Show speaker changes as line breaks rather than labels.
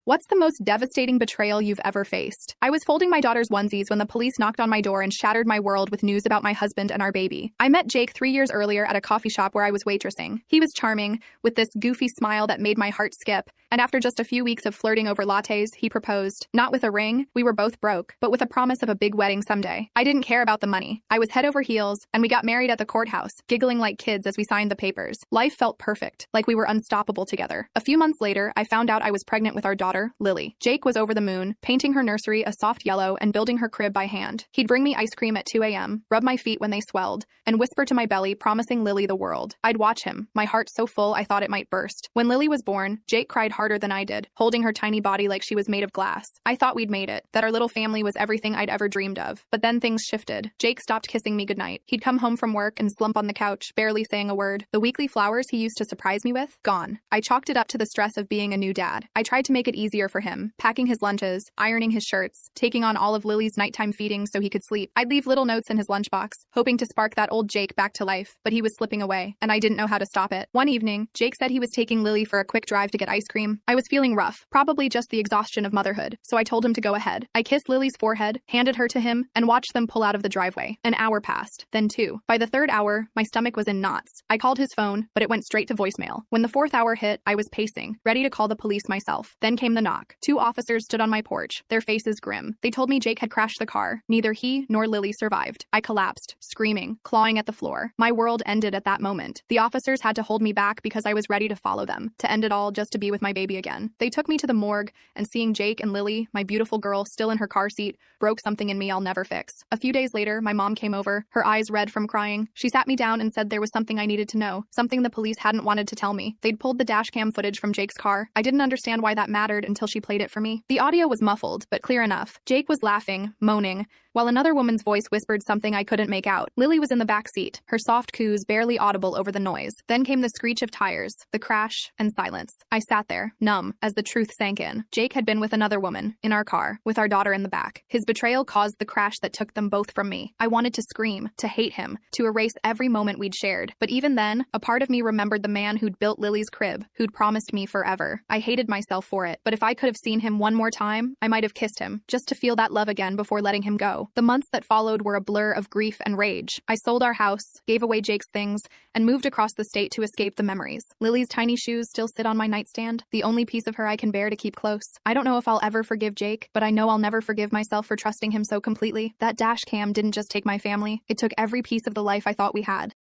What's the most devastating betrayal you've ever faced? I was folding my daughter's onesies when the police knocked on my door and shattered my world with news about my husband and our baby. I met Jake 3 years earlier at a coffee shop where I was waitressing. He was charming, with this goofy smile that made my heart skip, and after just a few weeks of flirting over lattes, he proposed. Not with a ring, we were both broke, but with a promise of a big wedding someday. I didn't care about the money. I was head over heels, and we got married at the courthouse, giggling like kids as we signed the papers. Life felt perfect, like we were unstoppable together. A few months later, I found out I was pregnant with our daughter, Lily. Jake was over the moon, painting her nursery a soft yellow and building her crib by hand. He'd bring me ice cream at 2 a.m., rub my feet when they swelled, and whisper to my belly, promising Lily the world. I'd watch him, my heart so full I thought it might burst. When Lily was born, Jake cried harder than I did, holding her tiny body like she was made of glass. I thought we'd made it, that our little family was everything I'd ever dreamed of. But then things shifted. Jake stopped kissing me goodnight. He'd come home from work and slump on the couch, barely saying a word. The weekly flowers he used to surprise me with, gone. I chalked it up to the stress of being a new dad. I tried to make it easier for him, packing his lunches, ironing his shirts, taking on all of Lily's nighttime feedings so he could sleep. I'd leave little notes in his lunchbox, hoping to spark that old Jake back to life, but he was slipping away, and I didn't know how to stop it. One evening, Jake said he was taking Lily for a quick drive to get ice cream. I was feeling rough, probably just the exhaustion of motherhood, so I told him to go ahead. I kissed Lily's forehead, handed her to him, and watched them pull out of the driveway. An hour passed, then 2. By the 3rd hour, my stomach was in knots. I called his phone, but it went straight to voicemail. When the 4th hour hit, I was pacing, ready to call the police myself. Then came the knock. 2 officers stood on my porch, their faces grim. They told me Jake had crashed the car. Neither he nor Lily survived. I collapsed, screaming, clawing at the floor. My world ended at that moment. The officers had to hold me back because I was ready to follow them, to end it all just to be with my baby again. They took me to the morgue, and seeing Jake and Lily, my beautiful girl, still in her car seat, broke something in me I'll never fix. A few days later, my mom came over, her eyes red from crying. She sat me down and said there was something I needed to know, something the police hadn't wanted to tell me. They'd pulled the dashcam footage from Jake's car. I didn't understand why that mattered until she played it for me. The audio was muffled, but clear enough. Jake was laughing, moaning, while another woman's voice whispered something I couldn't make out. Lily was in the back seat, her soft coos barely audible over the noise. Then came the screech of tires, the crash, and silence. I sat there, numb, as the truth sank in. Jake had been with another woman, in our car, with our daughter in the back. His betrayal caused the crash that took them both from me. I wanted to scream, to hate him, to erase every moment we'd shared. But even then, a part of me remembered the man who'd built Lily's crib, who'd promised me forever. I hated myself for it, but if I could have seen him one more time, I might have kissed him, just to feel that love again before letting him go. The months that followed were a blur of grief and rage. I sold our house, gave away Jake's things, and moved across the state to escape the memories. Lily's tiny shoes still sit on my nightstand, the only piece of her I can bear to keep close. I don't know if I'll ever forgive Jake, but I know I'll never forgive myself for trusting him so completely. That dash cam didn't just take my family, it took every piece of the life I thought we had.